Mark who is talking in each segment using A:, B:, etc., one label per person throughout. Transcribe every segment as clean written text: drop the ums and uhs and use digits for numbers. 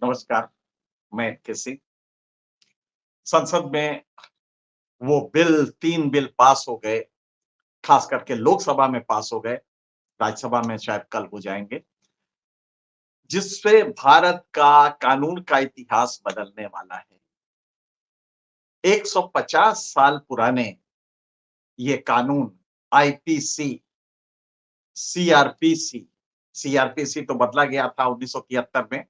A: नमस्कार, मैं केसी। संसद में वो 3 बिल पास हो गए, खास करके लोकसभा में पास हो गए, राज्यसभा में शायद कल हो जाएँगे, जिससे भारत का कानून का इतिहास बदलने वाला है। 150 साल पुराने ये कानून आईपीसी, सीआरपीसी, सीआरपीसी तो बदला गया था 1973 में,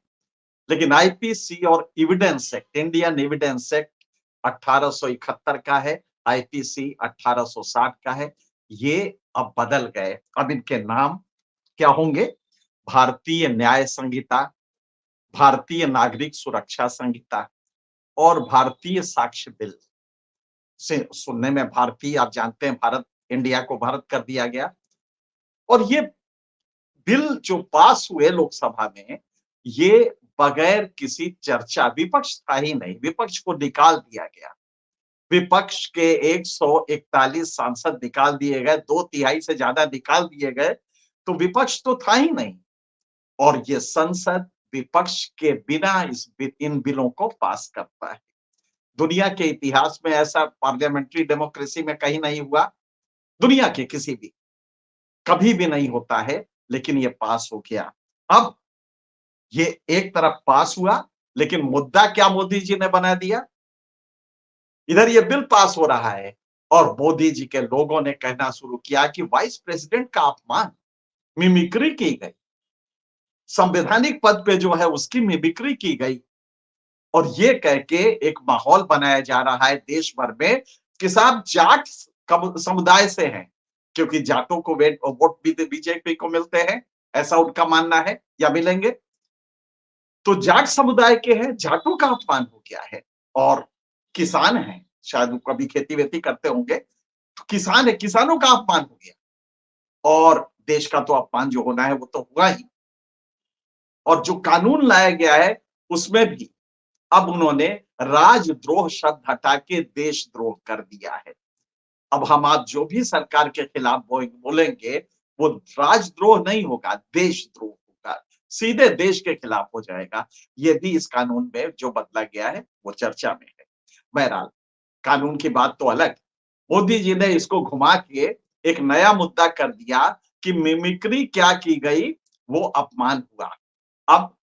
A: लेकिन आईपीसी और evidence act, Indian evidence act 1871 का है, आईपीसी 1860 का है। ये अब बदल गए। अब इनके नाम क्या होंगे? भारतीय न्याय संहिता, भारतीय नागरिक सुरक्षा संहिता और भारतीय साक्ष्य बिल। से सुनने में भारतीय, आप जानते हैं भारत, इंडिया को भारत कर दिया गया। और ये बिल जो पास हुए लोकसभा में, ये बगैर किसी चर्चा, विपक्ष था ही नहीं, विपक्ष को निकाल दिया गया। विपक्ष के 141 सांसद निकाल दिए गए, 2/3 से ज्यादा निकाल दिए गए, तो विपक्ष तो था ही नहीं। और ये संसद विपक्ष के बिना इन बिलों को पास करता है। दुनिया के इतिहास में ऐसा पार्लियामेंट्री डेमोक्रेसी में कहीं नहीं हुआ, दुनिया के किसी भी, कभी भी नहीं होता है, लेकिन ये पास हो गया। अब ये एक तरफ पास हुआ, लेकिन मुद्दा क्या मोदी जी ने बना दिया? इधर ये बिल पास हो रहा है और मोदी जी के लोगों ने कहना शुरू किया कि वाइस प्रेसिडेंट का अपमान, मिमिक्री की गई, संवैधानिक पद पे जो है उसकी मिमिक्री की गई। और ये कह के एक माहौल बनाया जा रहा है देश भर में कि साहब जाट समुदाय से हैं, क्योंकि जाटों को वोट भी बीजेपी को मिलते हैं, ऐसा उनका मानना है, या मिलेंगे। तो जाट समुदाय के हैं, जाटों का अपमान हो गया है। और किसान हैं, शायद वो कभी खेती वेती करते होंगे, तो किसान है, किसानों का अपमान हो गया। और देश का तो अपमान जो होना है वो तो हुआ ही। और जो कानून लाया गया है उसमें भी अब उन्होंने राजद्रोह शब्द हटा के देशद्रोह कर दिया है। अब हम आप जो भी सरकार के खिलाफ बोलेंगे, वो राजद्रोह नहीं होगा, देशद्रोह होगा, सीधे देश के खिलाफ हो जाएगा। ये भी इस कानून में जो बदला गया है वो चर्चा में है। बहरहाल, कानून की बात तो अलग, मोदी जी ने इसको घुमा के एक नया मुद्दा कर दिया कि मिमिक्री क्या की गई, वो अपमान हुआ। अब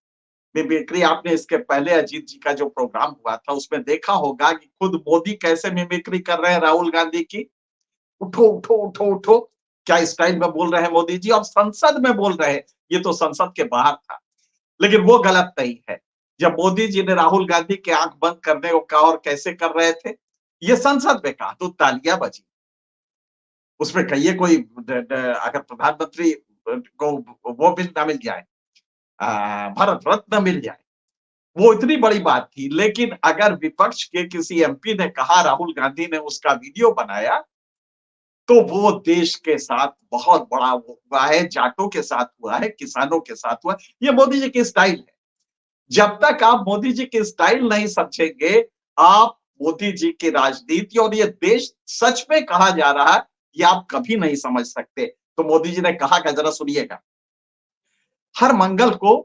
A: मिमिक्री, आपने इसके पहले अजीत जी का जो प्रोग्राम हुआ था उसमें देखा होगा कि खुद मोदी कैसे मिमिक्री कर रहे हैं राहुल गांधी की। उठो उठो उठो उठो, क्या स्टाइल में बोल रहे हैं मोदी जी, और संसद में बोल रहे हैं। ये तो संसद के बाहर था, लेकिन वो गलत नहीं है। जब मोदी जी ने राहुल गांधी के आंख बंद करने को कहा और कैसे कर रहे थे, ये संसद में कहा तो तालियां बजी। उसमें कहिए कोई अगर प्रधानमंत्री को वो भी ना मिल जाए, भारत रत्न मिल जाए, वो इतनी बड़ी बात थी। लेकिन अगर विपक्ष के किसी एमपी ने कहा, राहुल गांधी ने उसका वीडियो बनाया, तो वो देश के साथ बहुत बड़ा वो हुआ है, जाटों के साथ हुआ है, किसानों के साथ हुआ है। ये मोदी जी की स्टाइल है। जब तक आप मोदी जी की स्टाइल नहीं समझेंगे, आप मोदी जी की राजनीति और ये देश सच में कहा जा रहा है, ये आप कभी नहीं समझ सकते। तो मोदी जी ने कहा क्या, जरा सुनिएगा। हर मंगल को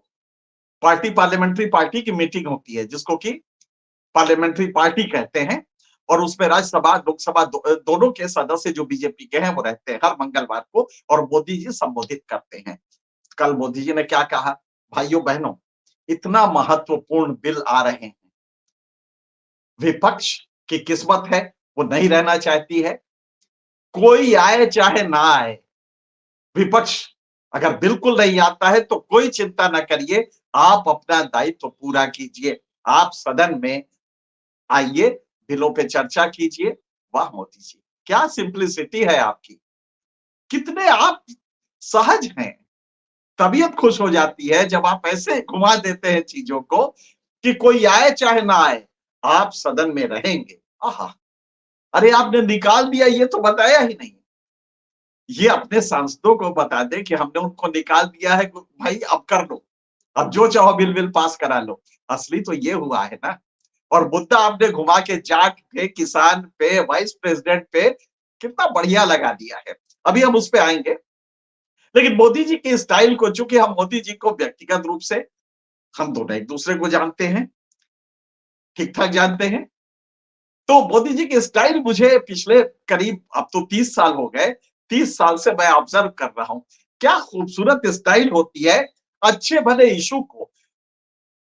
A: पार्लियामेंट्री पार्टी की मीटिंग होती है, जिसको कि पार्लियामेंट्री पार्टी कहते हैं। और उसमें राज्यसभा लोकसभा दोनों के सदस्य जो बीजेपी के हैं वो रहते हैं हर मंगलवार को, और मोदी जी संबोधित करते हैं। कल मोदी जी ने क्या कहा? भाइयों बहनों, इतना महत्वपूर्ण बिल आ रहे हैं, विपक्ष की किस्मत है वो नहीं रहना चाहती है, कोई आए चाहे ना आए, विपक्ष अगर बिल्कुल नहीं आता है तो कोई चिंता ना करिए, आप अपना दायित्व पूरा कीजिए, आप सदन में आइए, बिलों पे चर्चा कीजिए। वाह मोदी जी, क्या सिंप्लिसिटी है आपकी, कितने आप सहज हैं। तबीयत खुश हो जाती है जब आप ऐसे घुमा देते हैं चीजों को कि कोई आए चाहे ना आए, आप सदन में रहेंगे। आहा, अरे आपने निकाल दिया ये तो बताया ही नहीं। ये अपने सांसदों को बता दे कि हमने उनको निकाल दिया है, भाई अब कर लो, अब जो चाहो बिल बिल पास करा लो। असली तो ये हुआ है ना। और मुद्दा आपने घुमा के जाट पे, किसान पे, वाइस प्रेसिडेंट पे कितना बढ़िया लगा दिया है। अभी हम उस पे आएंगे, लेकिन मोदी जी के स्टाइल को, चूंकि हम मोदी जी को व्यक्तिगत रूप से हम दोनों एक दूसरे को जानते हैं, ठीक ठाक जानते हैं। तो मोदी जी की स्टाइल मुझे पिछले करीब अब तो 30 साल हो गए, 30 साल से मैं ऑब्जर्व कर रहा हूं। क्या खूबसूरत स्टाइल होती है। अच्छे भले इशू को,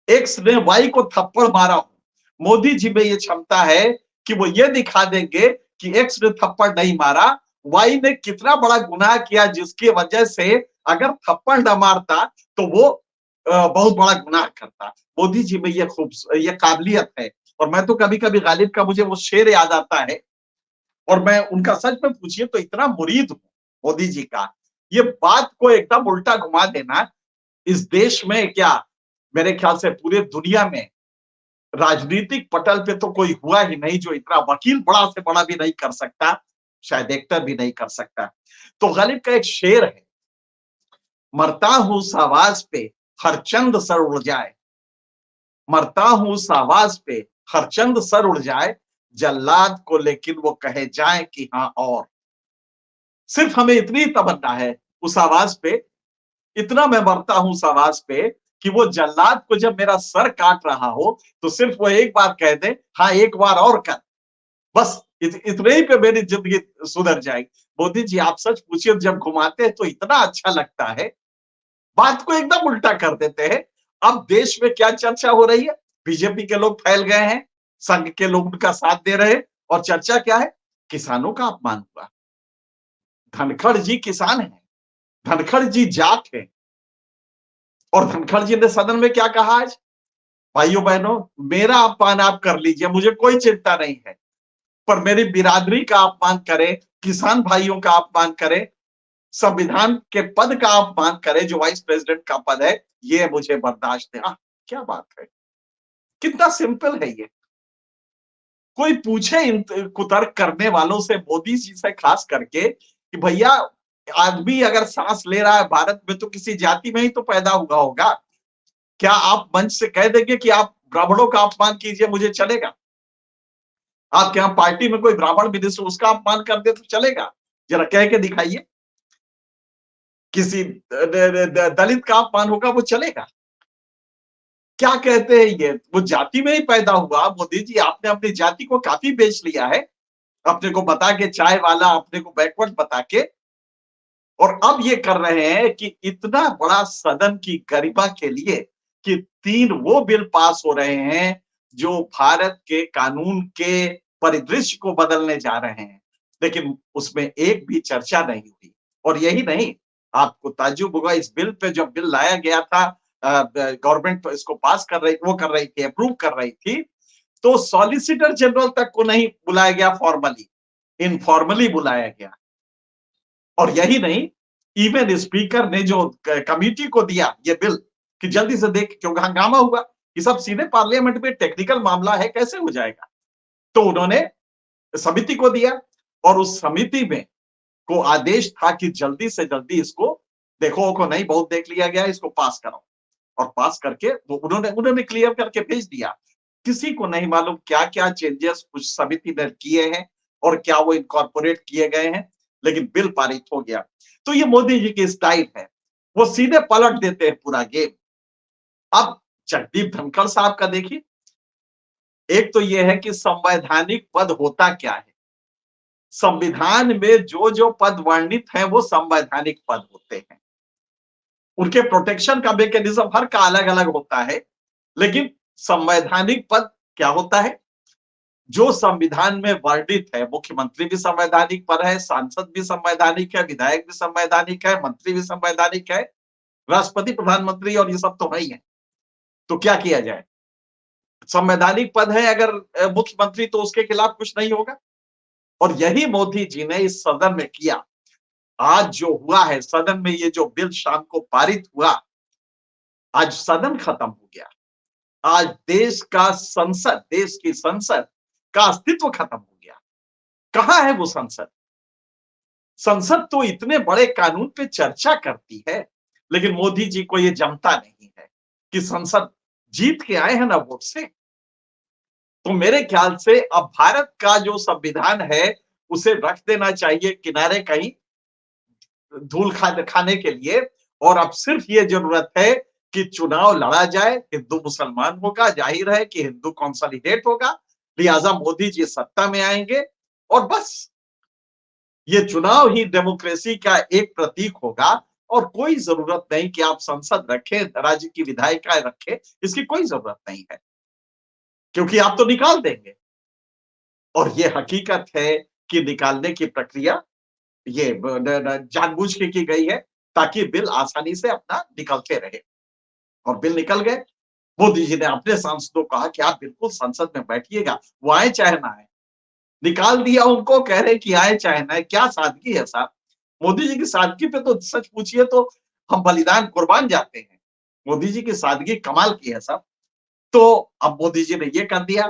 A: एक्स ने वाई को थप्पड़ मारा हो, मोदी जी में ये क्षमता है कि वो ये दिखा देंगे कि एक्स ने थप्पड़ नहीं मारा, वाई ने कितना बड़ा गुनाह किया जिसकी वजह से अगर थप्पड़ न मारता तो वो बहुत बड़ा गुनाह करता। मोदी जी में ये काबिलियत है। और मैं तो कभी कभी गालिब का मुझे वो शेर याद आता है, और मैं उनका सच में पूछिए तो इतना मुरीद हूं मोदी जी का। ये बात को एकदम उल्टा घुमा देना इस देश में क्या, मेरे ख्याल से पूरे दुनिया में राजनीतिक पटल पे तो कोई हुआ ही नहीं जो इतना वकील बड़ा से बड़ा भी नहीं कर सकता, शायद एक्टर भी नहीं कर सकता। तो गालिब का एक शेर है, मरता हूं उस आवाज पे हर चंद सर उड़ जाए, मरता हूं उस आवाज पे हर चंद सर उड़ जाए, जल्लाद को लेकिन वो कहे जाए कि हाँ और। सिर्फ हमें इतनी तमन्ना है उस आवाज पे, इतना मैं मरता हूं उस आवाज पे कि वो जल्लाद को जब मेरा सर काट रहा हो तो सिर्फ वो एक बार कह दे हाँ एक बार और कर, बस इतने ही पे मेरी जिंदगी सुधर जाएगी। मोदी जी आप सच पूछिए जब घुमाते हैं तो इतना अच्छा लगता है, बात को एकदम उल्टा कर देते हैं। अब देश में क्या चर्चा हो रही है, बीजेपी के लोग फैल गए हैं, संघ के लोग उनका साथ दे रहे हैं, और चर्चा क्या है, किसानों का अपमान हुआ। धनखड़ जी किसान है, धनखड़ जी जाट है, और धनखड़ जी ने सदन में क्या कहा आज, भाइयों बहनों मेरा अपमान आप कर लीजिए, मुझे कोई चिंता नहीं है, पर मेरी बिरादरी का अपमान करे, किसान भाइयों का अपमान करे, संविधान के पद का अपमान करे जो वाइस प्रेसिडेंट का पद है, ये मुझे बर्दाश्त है। क्या बात है, कितना सिंपल है ये। कोई पूछे इन कुतर्क करने वालों से, मोदी जी से खास करके, कि भैया आदमी अगर सांस ले रहा है भारत में तो किसी जाति में ही तो पैदा हुआ होगा, क्या आप मंच से कह देंगे कि आप ब्राह्मणों का अपमान कीजिए मुझे चलेगा? आपके यहाँ पार्टी में कोई ब्राह्मण मिनिस्टर उसका अपमान कर दे तो चलेगा? जरा कह के दिखाइए। किसी दलित का अपमान होगा वो चलेगा? क्या कहते हैं ये, वो जाति में ही पैदा हुआ। मोदी जी आपने अपनी जाति को काफी बेच लिया है, अपने को बता के चाय वाला, अपने को बैकवर्ड बता के, और अब ये कर रहे हैं कि इतना बड़ा सदन की गरिमा के लिए कि 3 वो बिल पास हो रहे हैं जो भारत के कानून के परिदृश्य को बदलने जा रहे हैं, लेकिन उसमें एक भी चर्चा नहीं हुई। और यही नहीं, आपको ताज्जुब होगा, इस बिल पे जब बिल लाया गया था, गवर्नमेंट इसको पास कर रही, वो कर रही थी, अप्रूव कर रही थी, तो सॉलिसिटर जनरल तक को नहीं बुलाया गया फॉर्मली, इनफॉर्मली बुलाया गया। और यही नहीं, इवन स्पीकर ने जो कमिटी को दिया ये बिल कि जल्दी से देख, क्योंकि हंगामा हुआ कि सब सीधे पार्लियामेंट में टेक्निकल मामला है कैसे हो जाएगा, तो उन्होंने समिति को दिया, और उस समिति में को आदेश था कि जल्दी से जल्दी इसको देखो को नहीं बहुत देख लिया गया, इसको पास करो। और पास करके वो उन्होंने उन्होंने क्लियर करके भेज दिया। किसी को नहीं मालूम क्या क्या चेंजेस उस समिति ने किए हैं और क्या वो इनकॉर्पोरेट किए गए हैं, लेकिन बिल पारित हो गया। तो ये मोदी जी की स्टाइल है, वो सीधे पलट देते हैं पूरा गेम। अब जगदीप धनखड़ साहब का देखिए, एक तो ये है कि संवैधानिक पद होता क्या है, संविधान में जो जो पद वर्णित है वो संवैधानिक पद होते हैं, उनके प्रोटेक्शन का मैकेनिज्म हर का अलग अलग होता है, लेकिन संवैधानिक पद क्या होता है, जो संविधान में वर्णित है। मुख्यमंत्री भी संवैधानिक पद है, सांसद भी संवैधानिक है, विधायक भी संवैधानिक है, मंत्री भी संवैधानिक है, राष्ट्रपति प्रधानमंत्री और ये सब तो नहीं है। तो क्या किया जाए, संवैधानिक पद है अगर मुख्यमंत्री, तो उसके खिलाफ कुछ नहीं होगा। और यही मोदी जी ने इस सदन में किया। आज जो हुआ है सदन में, ये जो बिल शाम को पारित हुआ, आज सदन खत्म हो गया, आज देश का संसद, देश की संसद का अस्तित्व खत्म हो गया। कहां है वो संसद? संसद तो इतने बड़े कानून पे चर्चा करती है, लेकिन मोदी जी को ये जमता नहीं है कि संसद जीत के आए हैं ना वोट से। तो मेरे ख्याल से अब भारत का जो संविधान है उसे रख देना चाहिए किनारे कहीं, धूल खाने के लिए। और अब सिर्फ ये जरूरत है कि चुनाव लड़ा जाए, हिंदू मुसलमान होगा, जाहिर है कि हिंदू कंसोलिडेट होगा, लिहाजा मोदी जी सत्ता में आएंगे और बस ये चुनाव ही डेमोक्रेसी का एक प्रतीक होगा और कोई जरूरत नहीं कि आप संसद रखें, राज्य की विधायिका रखें, इसकी कोई जरूरत नहीं है क्योंकि आप तो निकाल देंगे। और ये हकीकत है कि निकालने की प्रक्रिया ये जानबूझ के की गई है ताकि बिल आसानी से अपना निकलते रहे और बिल निकल गए। मोदी जी ने अपने सांसदों को कहा कि आप बिल्कुल संसद में बैठिएगा, वो आए चाहे ना आए। निकाल दिया उनको, कह रहे कि आए चाहे ना आए। क्या सादगी है साहब। मोदी जी की सादगी पे तो सच पूछिए तो हम बलिदान कुर्बान जाते हैं। मोदी जी की सादगी कमाल की है साहब। तो अब मोदी जी ने ये कर दिया।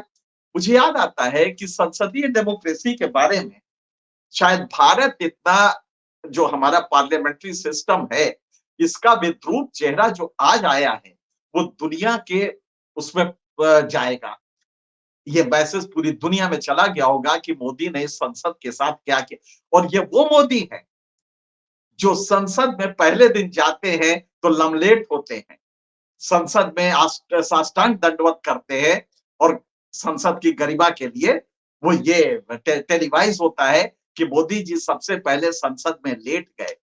A: मुझे याद आता है कि संसदीय डेमोक्रेसी के बारे में शायद भारत इतना जो हमारा पार्लियामेंट्री सिस्टम है, इसका विद्रूप चेहरा जो आज आया है, वो दुनिया के उसमें जाएगा। ये मैसेज पूरी दुनिया में चला गया होगा कि मोदी ने इस संसद के साथ क्या किया। और ये वो मोदी है जो संसद में पहले दिन जाते हैं तो लमलेट होते हैं, संसद में साष्टांग दंडवत करते हैं और संसद की गरिमा के लिए वो ये टेलीवाइज होता है कि मोदी जी सबसे पहले संसद में लेट गए।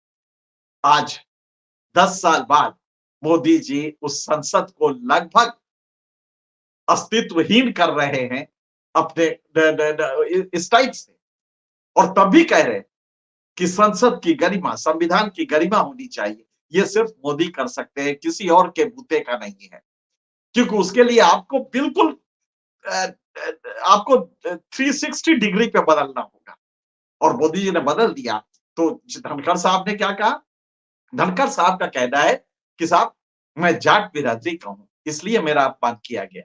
A: आज 10 साल बाद मोदी जी उस संसद को लगभग अस्तित्वहीन कर रहे हैं अपने इस टाइप से। और तब भी कह रहे हैं कि संसद की गरिमा, संविधान की गरिमा होनी चाहिए। ये सिर्फ मोदी कर सकते हैं, किसी और के बूते का नहीं है। क्योंकि उसके लिए आपको बिल्कुल आपको 360 डिग्री पे बदलना होगा और मोदी जी ने बदल दिया। तो धनखड़ साहब ने क्या कहा? धनखड़ साहब का कहना है कि साहब मैं जाट बिरादरी का हूं, इसलिए मेरा अपमान किया गया।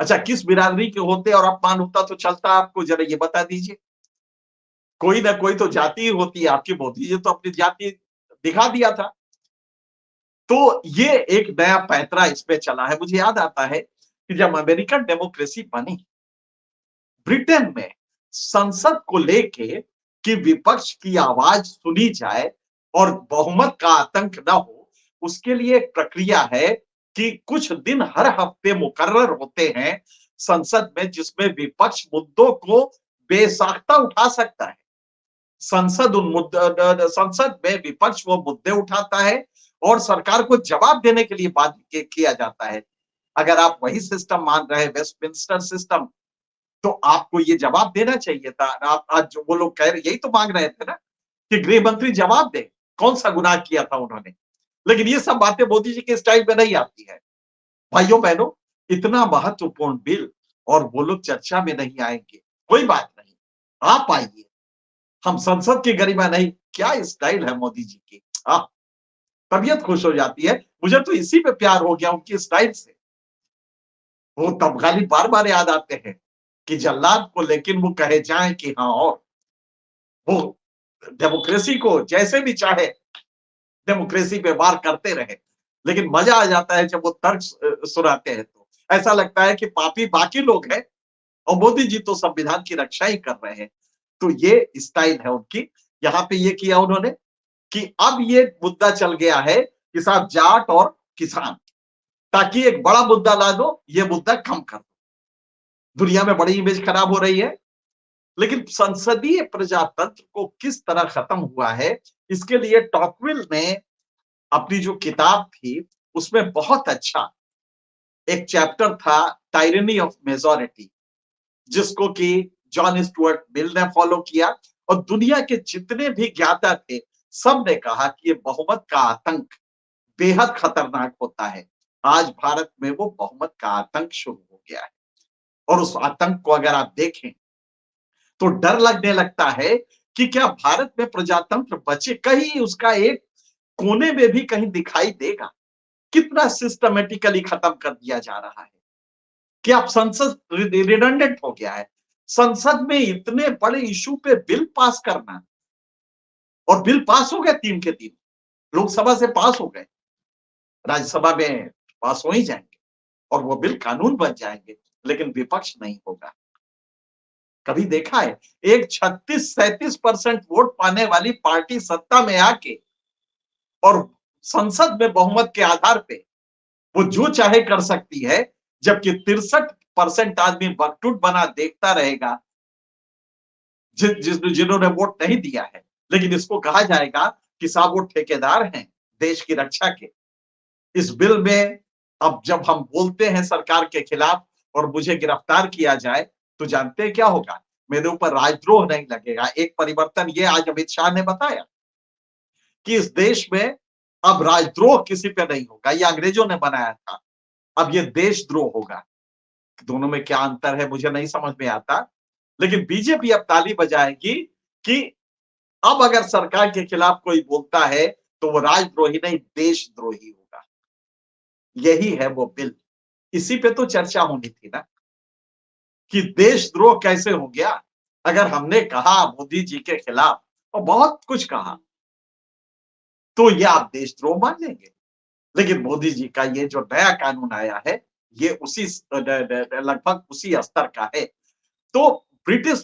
A: अच्छा, किस बिरादरी के होते और अपमान होता तो चलता, आपको जरा ये बता दीजिए। कोई ना कोई तो जाति होती है आपकी। मोदी जी तो अपनी जाति दिखा दिया था। तो ये एक नया पैंतरा इसमें चला है। मुझे याद आता है कि जब अमेरिकन डेमोक्रेसी बनी, ब्रिटेन में संसद को लेके कि विपक्ष की आवाज सुनी जाए और बहुमत का आतंक न हो, उसके लिए एक प्रक्रिया है कि कुछ दिन हर हफ्ते मुकर्रर होते हैं संसद में जिसमें विपक्ष मुद्दों को बेसाख्ता उठा सकता है। संसद में विपक्ष वो मुद्दे उठाता है और सरकार को जवाब देने के लिए बात किया जाता है। अगर आप वही सिस्टम मान रहे हैं, वेस्टमिंस्टर सिस्टम, तो आपको ये जवाब देना चाहिए था। आप आज जो वो लोग कह रहे, यही तो मांग रहे थे ना कि गृह मंत्री जवाब दे, कौन सा गुनाह किया था उन्होंने। लेकिन ये सब बातें मोदी जी के स्टाइल में नहीं आती है। भाइयों बहनों, इतना महत्वपूर्ण बिल और वो लोग चर्चा में नहीं आएंगे, कोई बात नहीं, आप आइए। हम संसद की गरिमा नहीं, क्या स्टाइल है मोदी जी की। हाँ, तबीयत खुश हो जाती है। मुझे तो इसी पे प्यार हो गया, उनकी स्टाइल से। वो तबगाली बार बार याद आते हैं कि जल्लाद को लेकिन वो कहे जाए कि हाँ, और वो डेमोक्रेसी को जैसे भी चाहे डेमोक्रेसी पे वार करते रहे। लेकिन मजा आ जाता है जब वो तर्क सुनाते हैं तो ऐसा लगता है कि पापी बाकी लोग हैं और मोदी जी तो संविधान की रक्षा ही कर रहे हैं। तो ये स्टाइल है उनकी। यहाँ पे ये किया उन्होंने कि अब ये मुद्दा चल गया है कि साहब जाट और किसान, ताकि एक बड़ा मुद्दा ला दो, ये मुद्दा कम कर दो। दुनिया में बड़ी इमेज खराब हो रही है। लेकिन संसदीय प्रजातंत्र को किस तरह खत्म हुआ है, इसके लिए टॉकविल ने अपनी जो किताब थी उसमें बहुत अच्छा एक चैप्टर था, टायरनी ऑफ मेजोरिटी, जिसको कि जॉन स्टुअर्ट मिल ने फॉलो किया। और दुनिया के जितने भी ज्ञाता थे, सब ने कहा कि ये बहुमत का आतंक बेहद खतरनाक होता है। आज भारत में वो बहुमत का आतंक शुरू हो गया है और उस आतंक को अगर आप देखें तो डर लगने लगता है कि क्या भारत में प्रजातंत्र बचे, कहीं उसका एक कोने में भी कहीं दिखाई देगा। कितना सिस्टमेटिकली खत्म कर दिया जा रहा है कि अब संसद रिडंडेंट हो गया है। संसद में इतने बड़े इशू पे बिल पास करना, और बिल पास हो गए 3 के 3, लोकसभा से पास हो गए, राज्यसभा में पास हो ही जाएंगे और वो बिल कानून बन जाएंगे, लेकिन विपक्ष नहीं होगा। कभी देखा है एक 36-37% वोट पाने वाली पार्टी सत्ता में आके और संसद में बहुमत के आधार पे वो जो चाहे कर सकती है, जबकि 63% आदमी बकटूट बना देखता रहेगा जिन्होंने वोट नहीं दिया है। लेकिन इसको कहा जाएगा कि साहब वो ठेकेदार हैं देश की रक्षा के। इस बिल में अब जब हम बोलते हैं सरकार के खिलाफ और मुझे गिरफ्तार किया जाए, तो जानते हैं क्या होगा? मेरे ऊपर राजद्रोह नहीं लगेगा। एक परिवर्तन ये आज अमित शाह ने बताया कि इस देश में अब राजद्रोह किसी पे नहीं होगा। ये अंग्रेजों ने बनाया था, अब ये देशद्रोह होगा। दोनों में क्या अंतर है मुझे नहीं समझ में आता। लेकिन बीजेपी अब ताली बजाएगी कि अब अगर सरकार के खिलाफ कोई बोलता है तो वो राजद्रोही नहीं देशद्रोही होगा। यही है वो बिल। इसी पे तो चर्चा होनी थी ना कि देशद्रोह कैसे हो गया। अगर हमने कहा मोदी जी के खिलाफ और बहुत कुछ कहा तो ये आप देशद्रोह मान लेंगे। लेकिन मोदी जी का ये जो नया कानून आया है ये उसी लगभग उसी स्तर का है। तो ब्रिटिश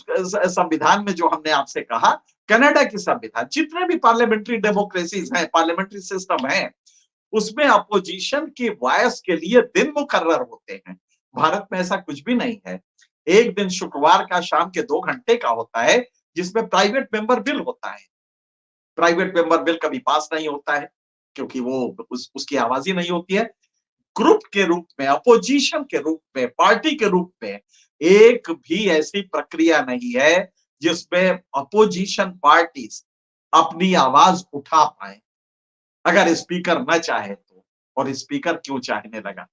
A: संविधान में जो हमने आपसे कहा, कनाडा की संविधान, जितने भी पार्लियामेंट्री डेमोक्रेसीज हैं, पार्लियामेंट्री सिस्टम है, उसमें अपोजिशन की वॉइस के लिए दिन मुकर्रर होते हैं। भारत में ऐसा कुछ भी नहीं है। एक दिन शुक्रवार का शाम के 2 घंटे का होता है जिसमें प्राइवेट मेंबर बिल होता है। प्राइवेट मेंबर बिल कभी पास नहीं होता है क्योंकि वो उसकी आवाज ही नहीं होती है। ग्रुप के रूप में, अपोजिशन के रूप में, पार्टी के रूप में एक भी ऐसी प्रक्रिया नहीं है जिसमें अपोजिशन पार्टीज अपनी आवाज उठा पाए अगर स्पीकर न चाहे तो। और स्पीकर क्यों चाहने लगा?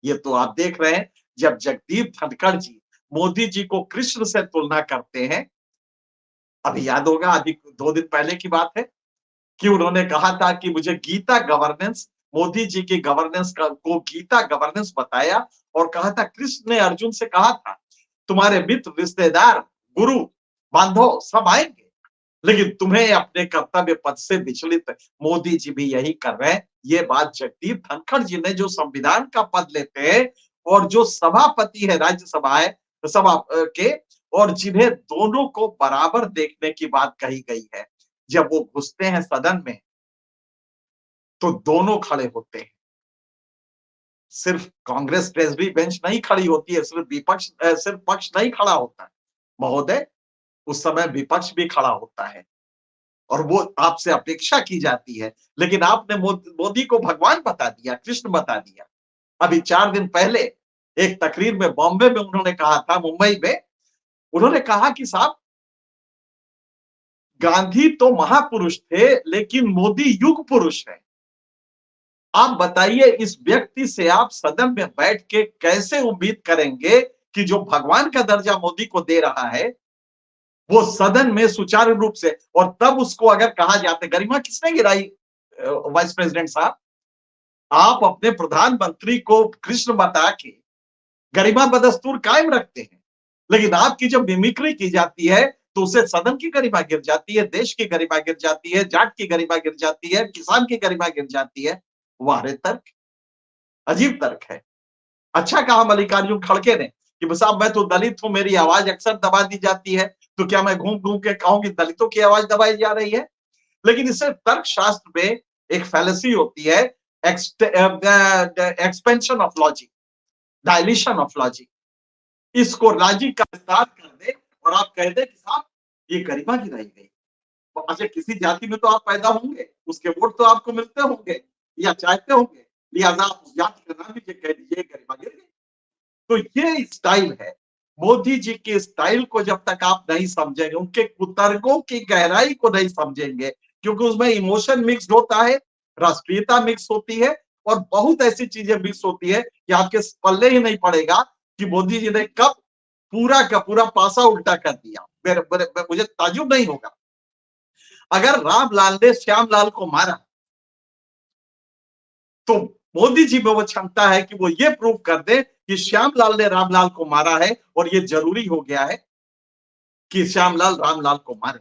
A: ये तो आप देख रहे हैं जब जगदीप धनखड़ जी मोदी जी को कृष्ण से तुलना करते हैं। अभी याद होगा, अभी 2 दिन पहले की बात है कि उन्होंने कहा था कि मुझे गीता गवर्नेंस, मोदी जी की गवर्नेंस को गीता गवर्नेंस बताया और कहा था कृष्ण ने अर्जुन से कहा था तुम्हारे मित्र, रिश्तेदार, गुरु, बांधव सब आएंगे लेकिन तुम्हें अपने कर्तव्य पद से विचलित मोदी जी भी यही कर रहे हैं। ये बात जगदीप धनखड़ जी ने, जो संविधान का पद लेते हैं और जो सभापति है राज्यसभा है सभा के, और जिन्हें दोनों को बराबर देखने की बात कही गई है, जब वो घुसते हैं सदन में तो दोनों खड़े होते हैं। सिर्फ कांग्रेस ट्रेजरी बेंच नहीं खड़ी होती है, सिर्फ पक्ष नहीं खड़ा होता है महोदय, उस समय विपक्ष भी खड़ा होता है और वो आपसे अपेक्षा की जाती है। लेकिन आपने मोदी को भगवान बता दिया, कृष्ण बता दिया। अभी 4 दिन पहले एक तकरीर में बॉम्बे में उन्होंने कहा था, मुंबई में उन्होंने कहा कि साहब गांधी तो महापुरुष थे लेकिन मोदी युग पुरुष है। आप बताइए इस व्यक्ति से आप सदन में बैठ के कैसे उम्मीद करेंगे कि जो भगवान का दर्जा मोदी को दे रहा है वो सदन में सुचारू रूप से, और तब उसको अगर कहा जाता, गरिमा किसने गिराई वाइस प्रेसिडेंट साहब? आप अपने प्रधानमंत्री को कृष्ण बता के गरिमा बदस्तूर कायम रखते हैं, लेकिन आपकी जब मिमिक्री की जाती है तो उससे सदन की गरिमा गिर जाती है, देश की गरिमा गिर जाती है, जाट की गरिमा गिर जाती है, किसान की गरिमा गिर जाती है। वाह तर्क, अजीब तर्क है। अच्छा कहा मल्लिकार्जुन खड़गे ने कि साहब मैं तो दलित हूं, मेरी आवाज अक्सर दबा दी जाती है, तो क्या मैं घूम घूम के कहूं कि दलितों की आवाज दबाई जा रही है? लेकिन इससे तर्क शास्त्र में एक फैलेसी होती है, expansion of logic, dilution of logic. इसको लॉजिक का विस्तार कर दे और आप कह दे कि साहब ये गरिमा गिराई गई। तो अच्छा, किसी जाति में तो आप पैदा होंगे, उसके वोट तो आपको मिलते होंगे या चाहते होंगे, लिहाजा आप उस जाति का नाम भी कह दीजिए गरिमा गिर गई। तो ये स्टाइल है मोदी जी के स्टाइल को जब तक आप नहीं समझेंगे, उनके कुतर्कों की गहराई को नहीं समझेंगे, क्योंकि उसमें इमोशन मिक्स होता है, राष्ट्रीयता मिक्स होती है और बहुत ऐसी चीजें मिक्स होती है कि आपके पल्ले ही नहीं पड़ेगा कि मोदी जी ने कब पूरा का पूरा पासा उल्टा कर दिया। मुझे ताजुब नहीं होगा अगर रामलाल ने श्यामलाल को मारा, तो मोदी जी में वो क्षमता है कि वो ये प्रूव कर दे कि श्यामलाल ने रामलाल को मारा है और ये जरूरी हो गया है कि श्यामलाल रामलाल को मारे।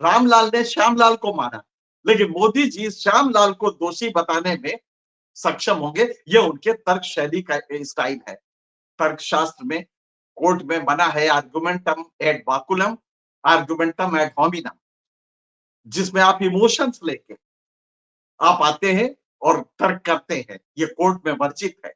A: रामलाल ने श्यामलाल को मारा, लेकिन मोदी जी श्यामलाल को दोषी बताने में सक्षम होंगे। ये उनके तर्क शैली का स्टाइल है। तर्कशास्त्र में, कोर्ट में बना है आर्गुमेंटम एड बाकुलम, आर्गुमेंटम एड होमिनम, जिसमें आप इमोशंस लेके आप आते हैं और तर्क करते हैं, ये कोर्ट में वर्जित है।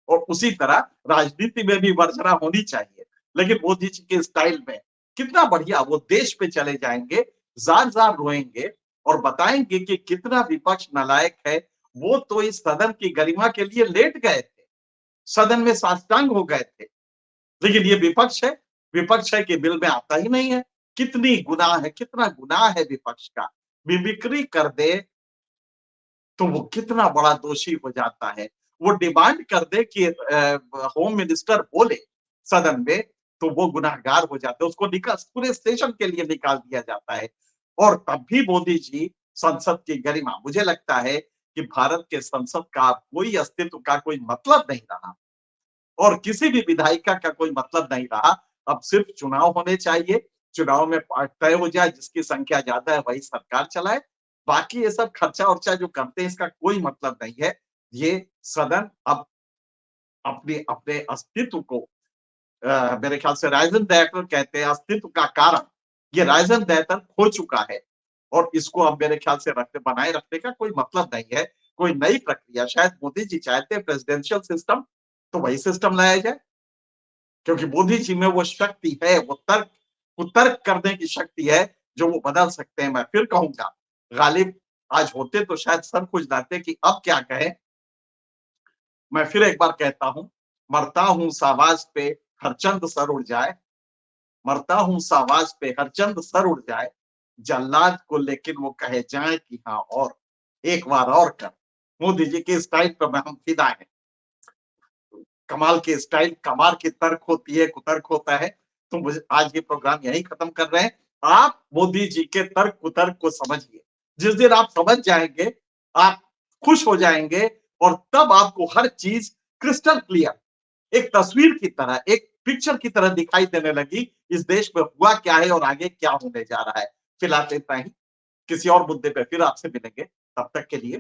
A: और उसी तरह राजनीति में भी वर्जना होनी चाहिए। लेकिन मोदी जी के स्टाइल में कितना बढ़िया, वो देश पे चले जाएंगे, जार-जार रोएंगे और बताएंगे कि कितना विपक्ष नालायक है। वो तो इस सदन की गरिमा के लिए लेट गए थे, सदन में साष्टांग हो गए थे। लेकिन ये विपक्ष है कि बिल में आता ही नहीं है। कितनी गुनाह है, कितना गुनाह है विपक्ष का। मिमिक्री कर दे तो वो कितना बड़ा दोषी हो जाता है। वो डिमांड कर दे कि होम मिनिस्टर बोले सदन में, तो वो गुनहगार हो जाता है। उसको निकाल, पूरे सेशन के लिए निकाल दिया जाता है। और तब भी मोदी जी संसद की गरिमा, मुझे लगता है कि भारत के संसद का कोई अस्तित्व का कोई मतलब नहीं रहा और किसी भी विधायिका का कोई मतलब नहीं रहा। अब सिर्फ चुनाव होने चाहिए, चुनाव में तय हो जाए जिसकी संख्या ज्यादा है वही सरकार चलाए। बाकी ये सब खर्चा-वर्चा जो करते हैं इसका कोई मतलब नहीं है। ये सदन अब अपने अपने अस्तित्व को मेरे ख्याल से राइजन दयाकर कहते हैं अस्तित्व का कारण, ये राइजन दयाकर खो चुका है और इसको अब मेरे ख्याल से बनाए रखने का कोई मतलब नहीं है। कोई नई प्रक्रिया, शायद मोदी जी चाहते हैं प्रेसिडेंशियल सिस्टम, तो वही सिस्टम लाया जाए। क्योंकि मोदी जी में वो शक्ति है, वो कुतर्क करने की शक्ति है जो वो बदल सकते हैं। मैं फिर कहूंगा, गालिब आज होते तो शायद सर खुज जाते कि अब क्या कहें। मैं फिर एक बार कहता हूं, मरता हूं सावाज पे हर चंद सर उड़ जाए, मरता हूं सावाज पे हर चंद सर उड़ जाए, जल्लाद को लेकिन वो कहे जाए कि हाँ और एक बार और कर। मोदी जी के स्टाइल पर हम फिदा हैं। कमाल के स्टाइल, कमाल की तर्क होती है, कुतर्क होता है। तो मुझे आज ये प्रोग्राम यही खत्म कर रहे हैं। आप मोदी जी के तर्क कुतर्क को समझिए। जिस दिन आप समझ जाएंगे, आप खुश हो जाएंगे और तब आपको हर चीज क्रिस्टल क्लियर, एक तस्वीर की तरह, एक पिक्चर की तरह दिखाई देने लगी। इस देश में हुआ क्या है और आगे क्या होने जा रहा है। फिलहाल इतना ही, किसी और मुद्दे पे फिर आपसे मिलेंगे। तब तक के लिए